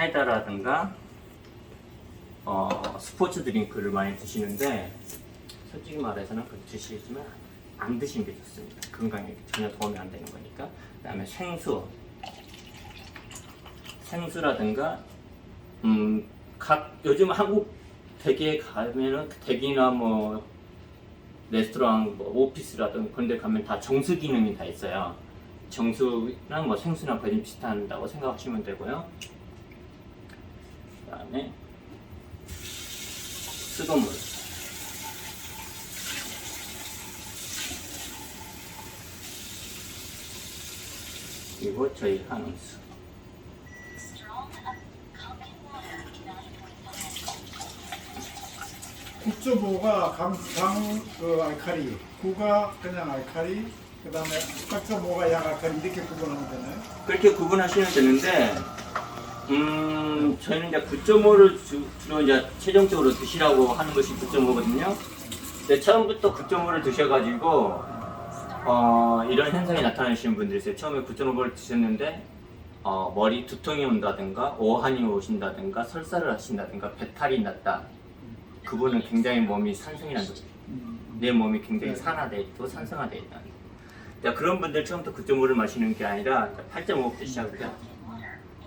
사이다라든가 스포츠 드링크를 많이 드시는데 솔직히 말해서는 그렇게 드시지만 안 드시는 게 좋습니다. 건강에 전혀 도움이 안 되는 거니까. 그 다음에 생수라든가 요즘 한국 댁에 가면은 댁이나 뭐 레스토랑, 뭐 오피스라든 그런 데 가면 다 정수 기능이 다 있어요. 정수랑 뭐 생수랑 거의 비슷한다고 생각하시면 되고요. 그 다음에 수돗물. 그리고 저희 한온수. 국조모가 그 알칼리, 구가 그냥 알칼리, 그 다음에 8.5가 약 알칼리 이렇게 구분하면 되나요? 그렇게 구분하시면 되는데, 저희는 이제 9.5를 주로 이제 최종적으로 드시라고 하는 것이 9.5거든요. 근데 처음부터 9.5를 드셔가지고, 이런 현상이 나타나시는 분들이 있어요. 처음에 9.5를 드셨는데, 머리 두통이 온다든가, 오한이 오신다든가, 설사를 하신다든가, 배탈이 났다. 그분은 굉장히 몸이 산성이 난다. 내 몸이 굉장히 산화되어 있고 산성화되어 있다. 그런 분들 처음부터 9.5를 마시는 게 아니라 8.5부터 시작을 해요.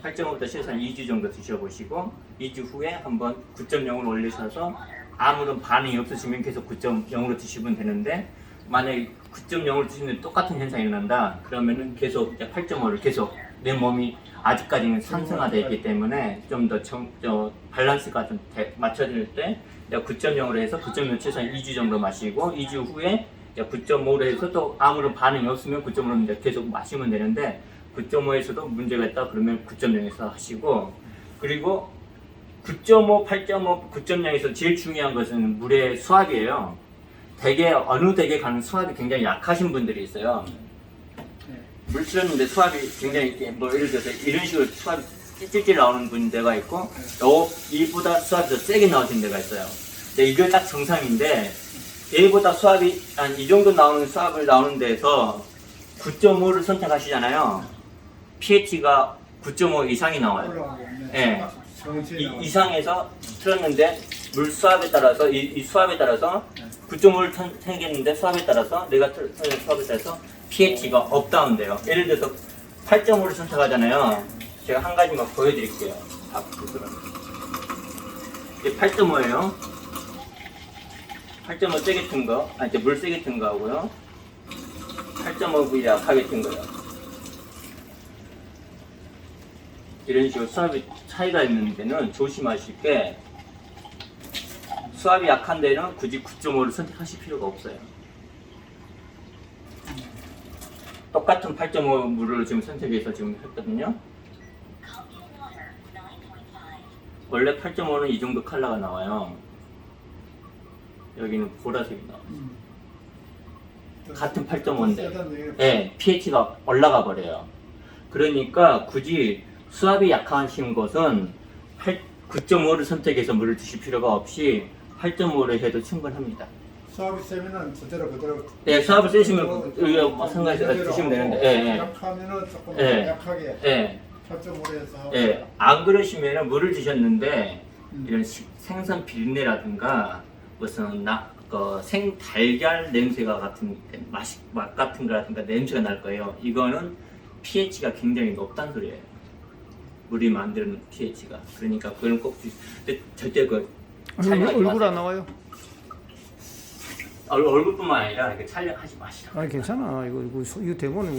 8.5부터 시작해서 한 2주 정도 드셔보시고 2주 후에 한번 9.0을 올리셔서 아무런 반응이 없으시면 계속 9.0으로 드시면 되는데, 만약에 9.0을 드시는데 똑같은 현상이 일어난다 그러면은 계속 8.5를 계속, 내 몸이 아직까지는 산성화되어 있기 때문에 좀 더 밸런스가 좀 맞춰질 때 9.0으로 해서 9.0 최소한 2주 정도 마시고 2주 후에 9.5로 해서 또 아무런 반응이 없으면 9.5로 이제 계속 마시면 되는데, 9.5에서도 문제가 있다 그러면 9.0에서 하시고, 그리고 9.5, 8.5, 9.0에서 제일 중요한 것은 물의 수압이에요. 어느 댁에 가는 수압이 굉장히 약하신 분들이 있어요. 물 틀었는데 수압이 굉장히 뭐 예를 들어서 이런 식으로 수압이 찔찔 나오는 데가 있고, 이보다 수압이 더 세게 나오신 데가 있어요. 근데 이게 딱 정상인데, 얘보다 수압이 한 이 정도 나오는 수압을 나오는 데에서 9.5를 선택하시잖아요. pH가 9.5 이상이 나와요. 예. 이상에서 틀었는데 물 수압에 따라서 이 수압에 따라서 9.5를 선택했는데 수압에 따라서 내가 틀은 수압에 따라서 pH가 업다운돼요. 예를 들어서 8.5를 선택하잖아요. 제가 한 가지만 보여드릴게요. 이게 8.5예요. 8.5 세게 튼 거, 이제 물 세게 튼 거 하고요. 8.5V 약하게 튼 거요. 이런 식으로 수압이 차이가 있는 데는 조심하실 게, 수압이 약한 데는 굳이 9.5를 선택하실 필요가 없어요. 똑같은 8.5 물을 지금 선택해서 지금 했거든요. 원래 8.5는 이 정도 컬러가 나와요. 여기는 보라색이 나와요. 같은 8.5인데 pH가 올라가 버려요. 그러니까 굳이 수압이 약하신 것은 9.5를 선택해서 물을 드실 필요가 없이 8.5를 해도 충분합니다. 수압이 세면은 그대로. 네, 수압을 세시면 마찬가지로 드시면 되는데, 약하면은 조금 예. 약하게 8.5로 해서. 안 그러시면은 물을 드셨는데 이런 생선 비린내라든가 무슨 생달걀 냄새가 같은 맛 같은 거라든가 냄새가 날 거예요. 이거는 pH가 굉장히 높다는 소리예요. 물이 만드는 pH가. 그러니까 그건 꼭 근데 절대 얼굴 안 나와요? 얼굴뿐만 아니라 이렇게 촬영하지 마시라. 아니 괜찮아. 이거 대본에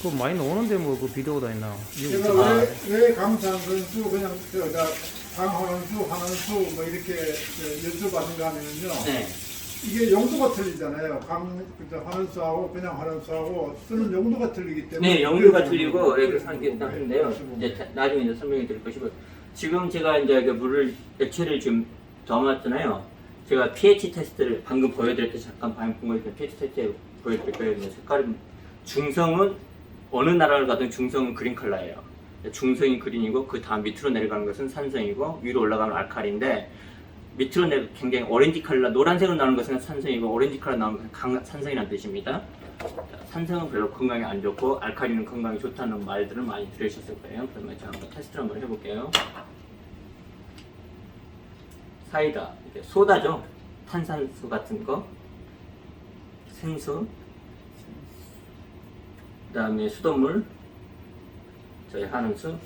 그거 많이 나오는데 뭐 그 비디오가 다 있나? 제가 왜 강산 선수 그냥 강헌원수, 한원수 뭐 이렇게 여쭤봤는가 하면요. 네. 이게 용도가 틀리잖아요. 환원수하고 그냥 환원수하고 쓰는 용도가 틀리기 때문에. 네, 용도가 틀리고 이렇게 하는데요. 이제 나중에 이제 설명해 드릴 것이고, 지금 제가 이제 물을 액체를 지금 담았잖아요. 제가 pH 테스트를 방금 보여드릴 때 잠깐 보여드릴 pH 테스트 보여드릴 거예요. 색깔은 중성은 어느 나라를 가든 중성은 그린 컬러예요. 중성이 그린이고 그 다음 밑으로 내려가는 것은 산성이고 위로 올라가는 알칼리인데, 밑으로 굉장히 오렌지 컬러, 노란색으로 나오는 것은 산성이고 오렌지 컬러 나오는 것은 산성이라는 뜻입니다. 산성은 별로 건강에 안 좋고 알칼리는 건강에 좋다는 말들을 많이 들으셨을 거예요. 그러면 제가 한번 테스트를 한번 해볼게요. 사이다, 이게 소다죠. 탄산수 같은 거, 생수, 그다음에 수돗물, 저희 한음수.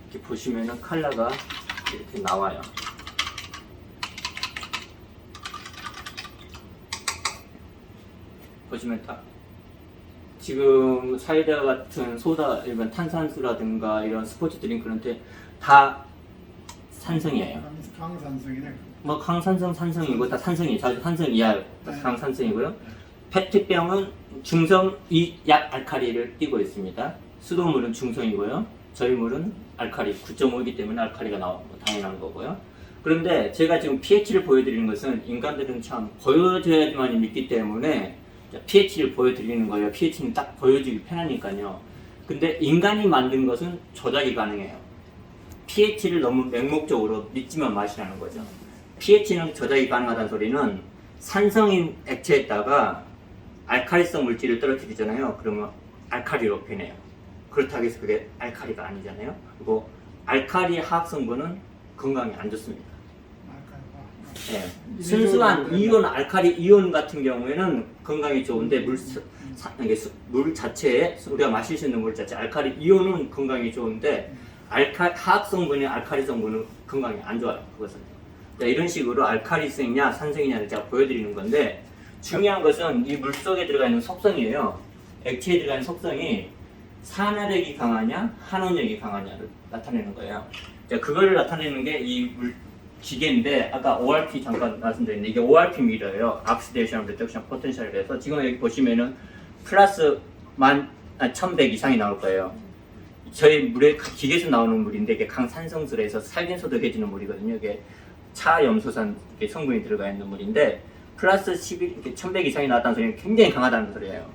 이렇게 보시면은 컬러가 이렇게 나와요. 보시면 딱 지금 사이다 같은 소다, 일반 탄산수라든가 이런 스포츠 드링크는데 다 산성이에요. 강산성이네. 뭐 강산성, 산성이고 다 산성이에요. 산성 이하 강산성이고요. 페트병은 중성 약 알칼리를 띠고 있습니다. 수돗물은 중성이고요. 저희 물은 알칼리 9.5이기 때문에 알칼리가 당연한 거고요. 그런데 제가 지금 pH를 보여드리는 것은 인간들은 참 보여줘야지만 믿기 때문에 pH를 보여드리는 거예요. pH는 딱 보여주기 편하니까요. 근데 인간이 만든 것은 조작이 가능해요. pH를 너무 맹목적으로 믿지만 마시라는 거죠. pH는 조작이 가능하다는 소리는 산성인 액체에다가 알칼리성 물질을 떨어뜨리잖아요. 그러면 알칼리로 변해요. 그렇다고 해서 그게 알칼리가 아니잖아요. 그리고 알칼리 화학 성분은 건강에 안 좋습니다. 네. 순수한 이온, 알칼리 이온 같은 경우에는 건강에 좋은데 물 자체에 우리가 마실 수 있는 물 자체 알칼리 이온은 건강에 좋은데 화학 성분이 알칼리 성분은 건강에 안 좋아요. 그것은 이런 식으로 알칼리성이냐 산성이냐를 제가 보여드리는 건데 중요한 것은 이 물 속에 들어가 있는 속성이에요. 액체에 들어가 있는 속성이 산화력이 강하냐 한원력이 강하냐를 나타내는 거예요. 그걸 나타내는 게 이 기계인데 아까 ORP 잠깐 말씀드렸는데 이게 ORP 미러예요. Oxidation Reduction Potential에서 지금 여기 보시면은 플러스 1100 이상이 나올 거예요. 저희 물에 기계에서 나오는 물인데 이게 강산성술에서 살균소독 해주는 물이거든요. 이게 차염소산 성분이 들어가 있는 물인데 플러스 1100 이상이 나왔다는 소리는 굉장히 강하다는 소리예요.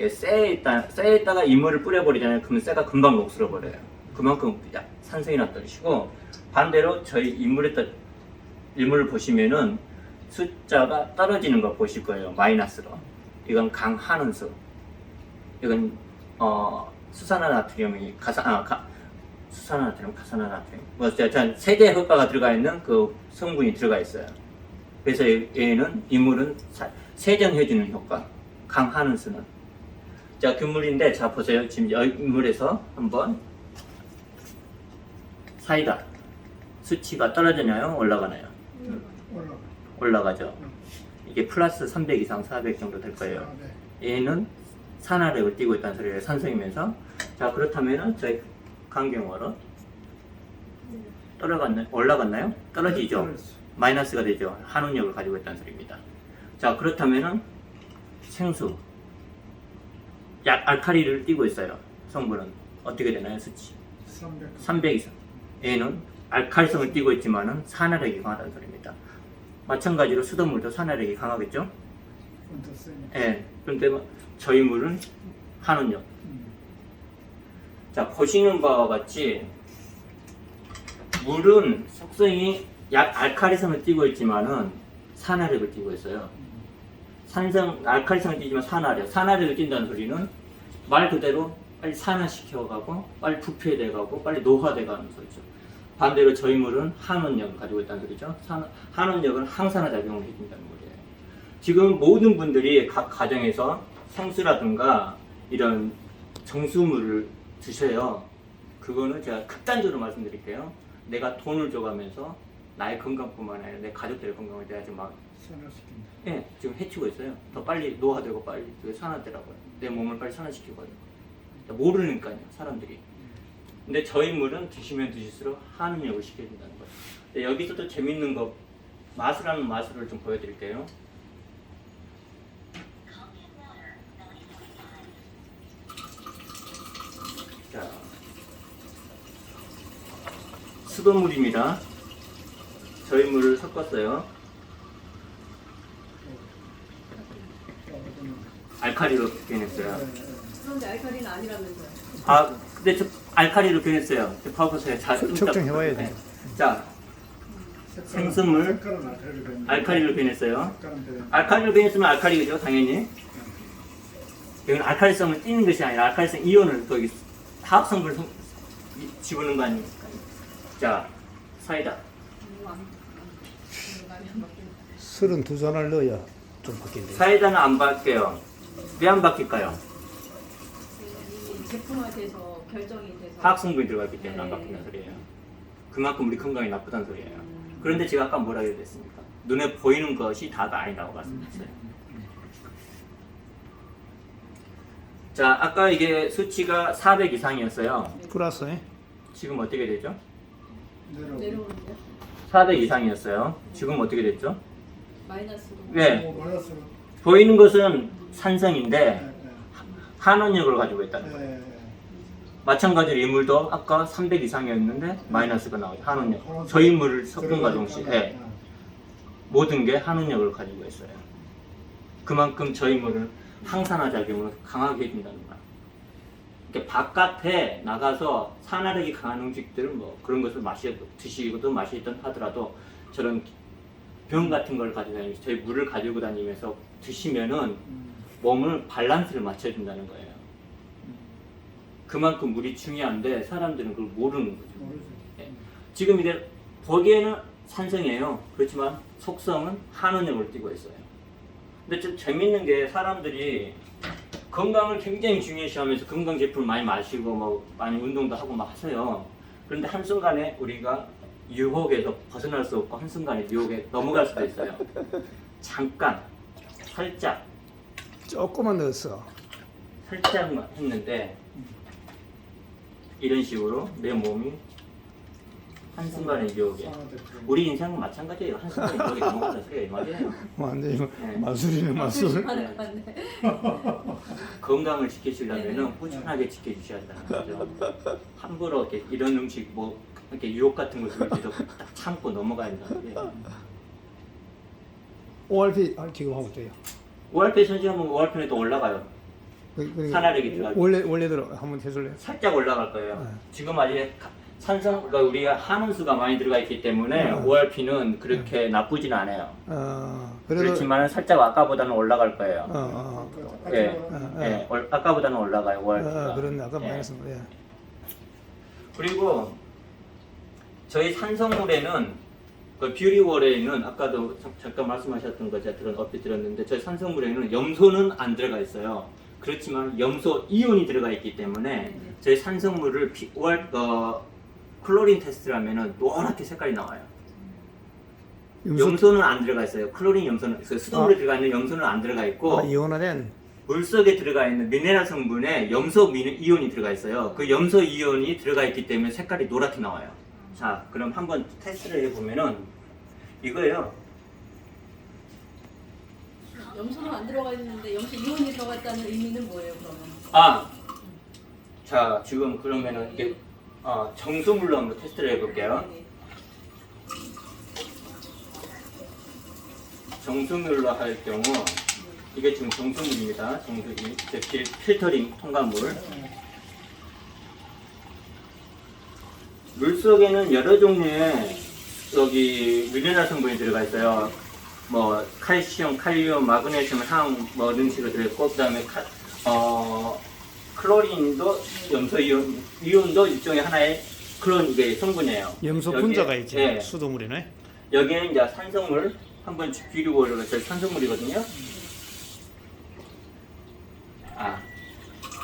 쇠에다가 이물을 뿌려버리잖아요. 그러면 쇠가 금방 녹슬어 버려요. 그만큼 산성이 났다는 뜻이고 반대로 저희 일물을 보시면은 숫자가 떨어지는 거 보실 거예요. 마이너스로. 이건 강한원수. 이건 수산화나트륨이 수산화나트륨, 가산화나트륨. 뭐 세대 효과가 들어가 있는 그 성분이 들어가 있어요. 그래서 얘는 이물은 세정해주는 효과. 강한원수는. 자, 그 물인데 자 보세요. 지금 이 물에서 한번 사이다 수치가 떨어지나요? 올라가나요? 올라가죠. 이게 플러스 300 이상 400 정도 될 거예요. 얘는 산화력을 띠고 있다는 소리예요. 산성이면서. 자, 그렇다면은 저희 강경화로 올라갔나요? 떨어지죠. 마이너스가 되죠. 한원력을 가지고 있다는 소리입니다. 자, 그렇다면은 생수 알칼리를 띠고 있어요. 성분은 어떻게 되나요? 수치 300 이상. 얘는 알칼리성을 띠고 있지만은 산화력이 강하다는 소리입니다. 마찬가지로 수돗물도 산화력이 강하겠죠? 예. 그런데 저희 물은 한원력. 자, 보시는 바와 같이 물은 속성이 알칼리성을 띠고 있지만은 산화력을 띠고 있어요. 알칼리성을 띠지만 산화력을 띈다는 소리는 말 그대로 빨리 산화시켜가고 빨리 부패돼가고 빨리 노화돼가는 소리죠. 반대로 저희 물은 한원력을 가지고 있다는 소리죠. 한원력은 항산화 작용을 해준다는 거예요. 지금 모든 분들이 각 가정에서 생수라든가 이런 정수물을 드셔요. 그거는 제가 극단적으로 말씀드릴게요. 내가 돈을 줘가면서 나의 건강뿐만 아니라 내 가족들의 건강을 내가 지금 산화시킨다. 예, 지금 해치고 있어요. 더 빨리 노화되고 빨리 산화되라고요. 내 몸을 빨리 산화시키고요. 모르니까요, 사람들이. 근데 저희 물은 드시면 드실수록 한원력을 시켜준다는 거예요. 여기서도 재밌는 거 마술하는 마술을 좀 보여드릴게요. 자, 수돗물입니다. 저희 물을 섞었어요. 알칼리로 변했어요. 그런데 알칼리는 아니라면서요? 아, 근데 저 알칼리로 변했어요. 봐보세요. 측정해봐야 돼. 자, 생수물 색깔은 알칼리로 변했어요. 색깔은 되는. 알칼리로 변했으면 알칼리죠, 당연히. 이건 알칼리성을 띠는 것이 아니라 알칼리성 이온을 거기 화학성분을 집어넣는 거 아닙니까? 자, 사이다. 많이 안 바뀌네. 32잔을 넣어야 좀 바뀐대. 사이다는 안 바뀌어요. 왜 안 바뀔까요? 이미 제품화돼서 결정이 돼서. 화학 성분이 들어갔기 때문에 안 네. 바뀐다는 소리예요. 그만큼 우리 건강에 나쁘다는 소리예요. 그런데 제가 아까 뭐라 그랬습니까? 눈에 보이는 것이 다가 아니라고 말씀드렸어요. 자, 아까 이게 수치가 400 이상이었어요. 플러스, 예? 지금 어떻게 되죠? 내려오는데 400 이상이었어요. 지금 어떻게 됐죠? 마이너스로. 네. 마이너스로. 보이는 것은 산성인데 네, 한원력을 가지고 있다는 거예요. 네. 마찬가지로 이 물도 아까 300 이상이었는데 마이너스가 나오죠. 한원력. 저희 물을 섞은과 동시에 모든 게 한원력을 가지고 있어요. 그만큼 저희 물을 항산화 작용을 강하게 해준다는 거예요. 그러니까 바깥에 나가서 산화력이 강한 음식들을 뭐 그런 것을 드시고도 마시든 하더라도 저런 병 같은 걸 가지고 다니면서 저희 물을 가지고 다니면서 드시면은 몸을 밸런스를 맞춰준다는 거예요. 그만큼 물이 중요한데 사람들은 그걸 모르는 거죠. 예. 지금 이게 보기에는 산성이에요. 그렇지만 속성은 한원력을 띠고 있어요. 근데 좀 재밌는 게 사람들이 건강을 굉장히 중요시하면서 건강 제품을 많이 마시고 뭐 많이 운동도 하고 막 하세요. 그런데 한순간에 우리가 유혹에서 벗어날 수 없고 한순간에 유혹에 넘어갈 수도 있어요. 잠깐 살짝 조금만 넣었어. 살짝만 했는데 이런 식으로 내 몸이 한순간에 유혹에 우리 인생은 마찬가지예요. 한순간에 유혹에 넘어가는 소리가 이 말이에요. 완전히 네. 마술이네, 마술. 맞네, 맞네. 건강을 지키시려면 네네. 꾸준하게 지켜주셔야 한다는 거죠. 함부로 이렇게 이런 음식 뭐 이렇게 유혹 같은 걸 줄 때도 딱 참고 넘어가야 된다는 게 ORP 지금 하고 있대요. ORP 선지하면 ORP는 또 올라가요. 산화력이 들어가죠. 원래대로 한번 해줄래요? 살짝 올라갈 거예요. 네. 지금 아직 산성, 그러니까 우리가 한원수가 많이 들어가 있기 때문에 ORP는 그렇게 나쁘진 않아요. 그래도 그렇지만 살짝 아까보다는 올라갈 거예요. 예, 그 예, 아까보다는 올라가요 ORP가. 그런데 아까 예. 마이너스. 예. 그리고 저희 산성물에는 그 뷰리월에는 아까도 잠깐 말씀하셨던 거 제가 얼핏 들었는데 저희 산성물에는 염소는 안 들어가 있어요. 그렇지만 염소 이온이 들어가 있기 때문에 저희 산성물을 클로린 테스트를 하면은 노랗게 색깔이 나와요. 염소는 안 들어가 있어요. 클로린 염소는 수돗물에 들어가 있는 염소는 안 들어가 있고 이온화된 물속에 들어가 있는 미네랄 성분에 염소 이온이 들어가 있어요. 그 염소 이온이 들어가 있기 때문에 색깔이 노랗게 나와요. 자, 그럼 한번 테스트를 해보면은 이거예요. 염소는 안 들어가 있는데 염소 이온이 들어갔다는 의미는 뭐예요, 그러면? 아, 자 지금 그러면은 이게 정수물로 한번 테스트를 해볼게요. 네. 정수물로 할 경우 이게 지금 정수물입니다. 정수물, 필터링 통과물. 물 속에는 여러 종류의 여기 미네랄 성분이 들어가 있어요. 뭐 칼슘, 칼륨, 마그네슘, 항 뭐 이런 식으로 들어있고 그다음에 클로린도 염소 이온도 일종의 하나의 그런 이게 성분이에요. 염소 여기에, 분자가 있지. 예. 수돗물이네. 여기는 이제 산성물 한번 비리고 올려서 산성물이거든요.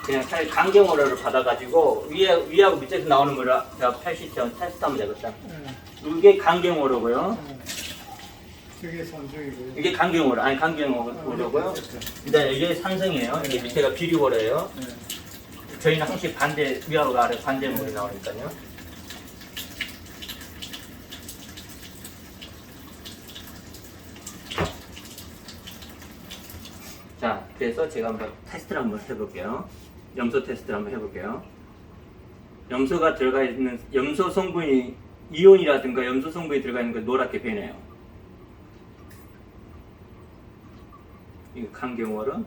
그냥 강경오로를 받아가지고 위하고 밑에서 나오는 물을 제가 80점 테스트하면 되겠다. 이게 강경오로고요. 그게 산성이고요. 이게 강경오로, 아니 강경오로고요. 일단 이게 산성이에요. 이게 밑에가 비리오로예요. 저희는 항상 반대 위하고 아래 반대물이 나오니까요. 자, 그래서 제가 한번 테스트를 한번 해볼게요. 염소 테스트를 한번 해볼게요. 염소가 들어가 있는 염소 성분이 이온이라든가 염소 성분이 들어가 있는 거 노랗게 변해요. 이거 강경워러,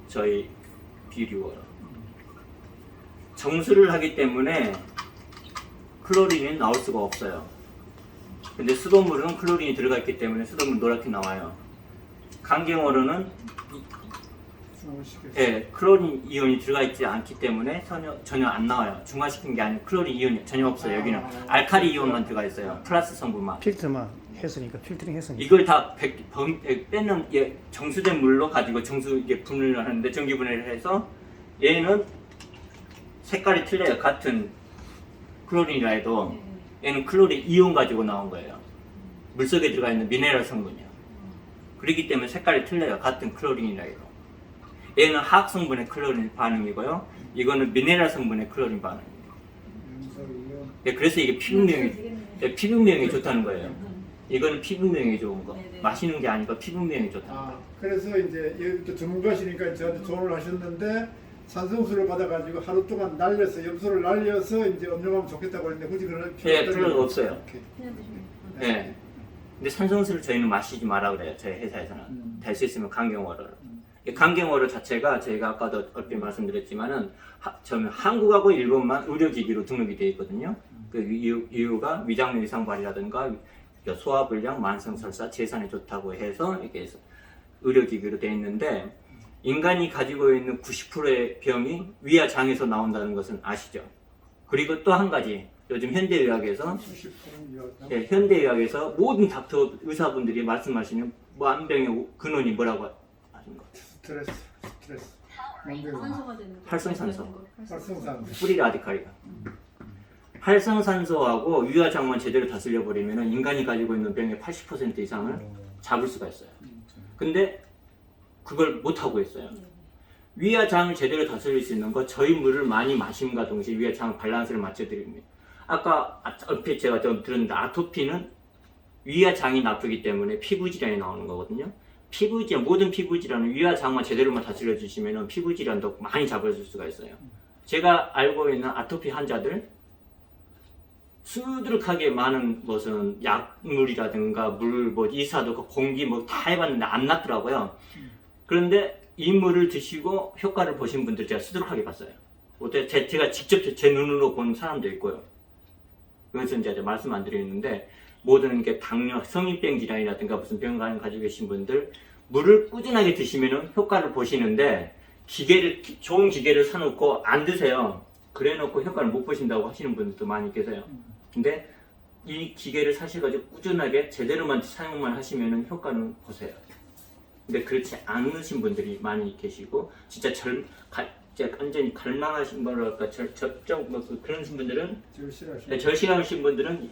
저희 비류워러. 정수를 하기 때문에 클로린이 나올 수가 없어요. 근데 수돗물은 클로린이 들어가 있기 때문에 수돗물 노랗게 나와요. 강경워러는 중화시켰어. 예, 클로린 이온이 들어가 있지 않기 때문에 전혀 안 나와요. 중화시킨 게 아니고 클로린 이온이 전혀 없어요. 여기는 알칼리 이온만 들어가 있어요. 플러스 성분만. 필터만 했으니까 필터링 했으니까. 이걸 다 빼는 정수된 물로 가지고 이게 분해를 하는데 전기 분해를 해서 얘는 색깔이 틀려요. 같은 클로린이라 해도 얘는 클로린 이온 가지고 나온 거예요. 물속에 들어가 있는 미네랄 성분이요. 그렇기 때문에 색깔이 틀려요. 같은 클로린이라 해도. 얘는 화학 성분의 클로린 반응이고요. 이거는 미네랄 성분의 클로린 반응입니다. 염소이온. 네, 그래서 이게 피부명이 좋다는 거예요. 이거는 피부명이 좋은 거. 네네. 마시는 게 아니고 피부명이 좋다. 아, 그래서 이제 여기도 전문가시니까 저한테 조언을 하셨는데 산성수를 받아가지고 하루 동안 날려서 염소를 날려서 이제 음용하면 좋겠다고 했는데 굳이 그런 예, 필요가 없어요. 오케이. 그냥 드시면. 예. 근데 산성수를 저희는 마시지 마라 그래요. 저희 회사에서는. 될 수 있으면 강경화를. 이 강경화로 자체가 저희가 아까도 얼핏 말씀드렸지만은 저는 한국하고 일본만 의료기기로 등록이 되어 있거든요. 그 이유가 위장류 이상 발이라든가 소화불량, 만성설사, 재산에 좋다고 해서 이게 의료기기로 되어 있는데 인간이 가지고 있는 90%의 병이 위와 장에서 나온다는 것은 아시죠? 그리고 또 한 가지 요즘 현대의학에서 90%는 예, 현대의학에서 모든 닥터 의사분들이 말씀하시는 만병의 근원이 뭐라고 하시는 거? 스트레스. 산소가 되는 거. 활성산소. 활성산. 프리 라디칼이가. 활성산소하고 위화장만 제대로 다스려 버리면 인간이 가지고 있는 병의 80% 이상을 잡을 수가 있어요. 근데 그걸 못 하고 있어요. 위화장을 제대로 다스릴 수 있는 거 저희 물을 많이 마심과 동시에 위화장 밸런스를 맞춰 드립니다. 아까 얼핏 제가 좀 들었는데 아토피는 위화장이 나쁘기 때문에 피부 질환이 나오는 거거든요. 모든 피부 질환은 위화장만 제대로만 다스려 주시면 피부 질환도 많이 잡아줄 수가 있어요. 제가 알고 있는 아토피 환자들 수두룩하게 많은 것은 약물이라든가 물, 이사도 공기 다 해봤는데 안 낫더라고요. 그런데 이 물을 드시고 효과를 보신 분들 제가 수두룩하게 봤어요. 제가 직접 제 눈으로 본 사람도 있고요. 그래서 이제 말씀 안 드리는데 모든 게 당뇨, 성인병 질환이라든가 무슨 병을 가지고 계신 분들 물을 꾸준하게 드시면 효과를 보시는데 좋은 기계를 사놓고 안 드세요. 그래놓고 효과를 못 보신다고 하시는 분들도 많이 계세요. 근데 이 기계를 사셔가지고 꾸준하게 제대로만 사용만 하시면 효과는 보세요. 근데 그렇지 않으신 분들이 많이 계시고 진짜 완전히 갈망하신 뭐랄까 그런 분들은 절실하신 분들은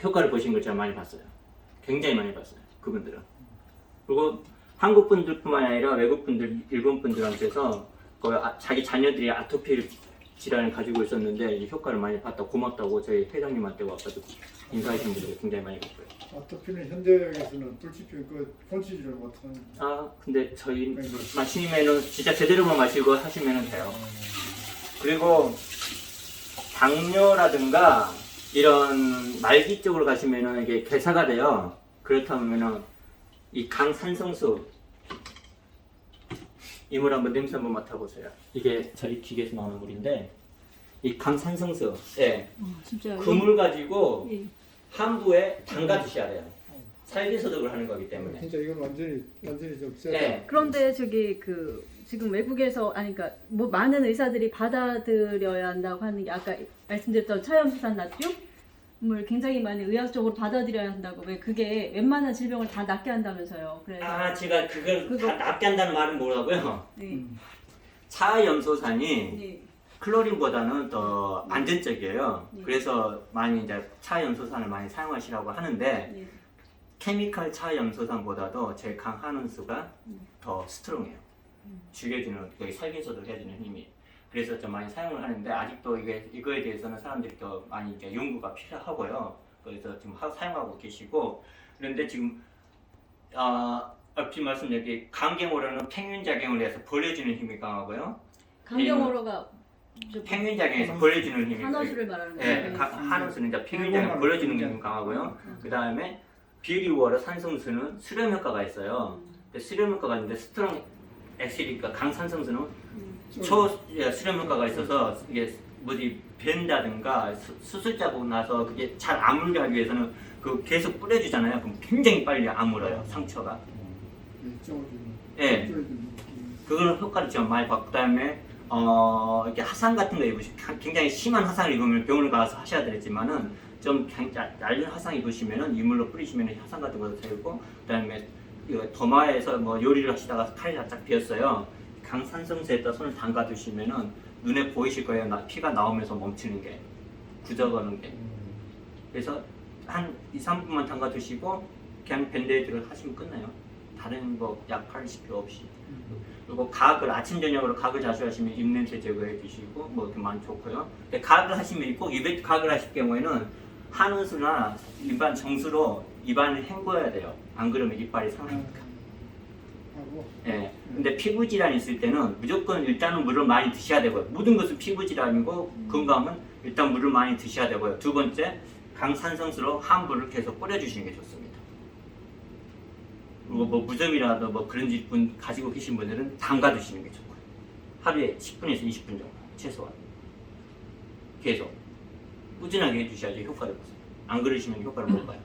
효과를 보신 걸 제가 많이 봤어요. 굉장히 많이 봤어요. 그분들은. 그리고 한국 분들뿐만 아니라 외국 분들, 일본 분들한테서 자기 자녀들이 아토피 질환을 가지고 있었는데 이 효과를 많이 봤다 고맙다고 저희 회장님한테 와가지고 인사하신 분들이 굉장히 많이 봤고요. 아토피는 현대에서는 불치병 본치지를 못하는. 근데 저희 마시면은 진짜 제대로만 마시고 하시면 돼요. 그리고 당뇨라든가 이런 말기 쪽으로 가시면은 이게 괴사가 돼요. 그렇다면은 이 강산성수 이 물 한번 냄새 한번 맡아보세요. 이게 저희 기계에서 나오는 물인데 이 강산성수 진짜. 그 물 가지고 예. 함부에 담가 주셔야 돼요. 살균소독을 하는 거기 때문에. 진짜 이건 완전히 좀 세다. 네. 그런데 지금 외국에서 그러니까 많은 의사들이 받아들여야 한다고 하는 게 아까 말씀드렸던 차염수산 나트륨을 굉장히 많이 의학적으로 받아들여야 한다고. 왜 그게 웬만한 질병을 다 낫게 한다면서요. 그래서 제가 그걸 다 낫게 한다는 말은 뭐라고요? 네. 차염소산이 네. 클로린보다는 더 안전적이에요. 네. 그래서 많이 이제 차염소산을 많이 사용하시라고 하는데 네. 케미칼 차염소산보다도 제일 강한 수가 더 스트롱해요. 죽여주는 여기 살균소독 해주는 힘이. 그래서 좀 많이 사용을 하는데 아직도 이거에 대해서는 사람들이 더 많이 이제 연구가 필요하고요. 그래서 지금 사용하고 계시고 그런데 지금 얼핏 말씀드린 강경호로는 평균작용을 해서 벌려주는 힘이 강하고요. 강경호로가 평균작용에서 벌려주는 힘이 산화수를 말하는 네, 거예요. 한원수는 이제 평균작용 벌려주는 힘이 강하고요. 그 다음에 비리워러 산성수는 수렴 효과가 있어요. 근데 수렴 효과가 있는데 스트롱 액시드니까 강산성수는 수렴 효과가 있어서 이게 벤다든가 수술 자국 나서 그게 잘 아물게 하기 위해서는 계속 뿌려주잖아요. 그럼 굉장히 빨리 아물어요 상처가. 예. 그걸 효과를 지금 많이 봤고, 그다음에 이렇게 화상 같은 거 입으시, 굉장히 심한 화상을 입으면 병원을 가서 하셔야 되겠지만은 좀 얇은 화상 입으시면은 이물로 뿌리시면은 화상 같은 것도 되고, 그다음에 이거 도마에서 뭐 요리를 하시다가 칼이 살짝 비었어요. 강산성수에다 손을 담가 두시면은 눈에 보이실 거예요. 피가 나오면서 멈추는 게, 굳어가는 게. 그래서 한 2, 3분만 담가 두시고 그냥 밴드에이드를 하시면 끝나요. 다른 거 약하실 필요 없이. 그리고 가글, 아침 저녁으로 가글 자주 하시면 입냄새 제거해 주시고 뭐 이렇게 많이 좋고요. 근데 가글 하시면 꼭 입에 가글 하실 경우에는 한은수나 일반 정수로 입안을 헹궈야 돼요. 안 그러면 이빨이 상하니까. 하고 예. 근데 피부 질환이 있을 때는 무조건 일단은 물을 많이 드셔야 되고요. 모든 것은 피부 질환이고 건강은 일단 물을 많이 드셔야 되고요. 두 번째, 강산성수로 함부를 계속 뿌려주시는 게 좋습니다. 그리고 뭐 무좀이라도 뭐 그런 질분 가지고 계신 분들은 담가 두시는 게 좋고요. 하루에 10분에서 20분 정도 최소한 계속 꾸준하게 해주셔야지 효과를 보세요. 안 그러시면 효과를 못 봐요.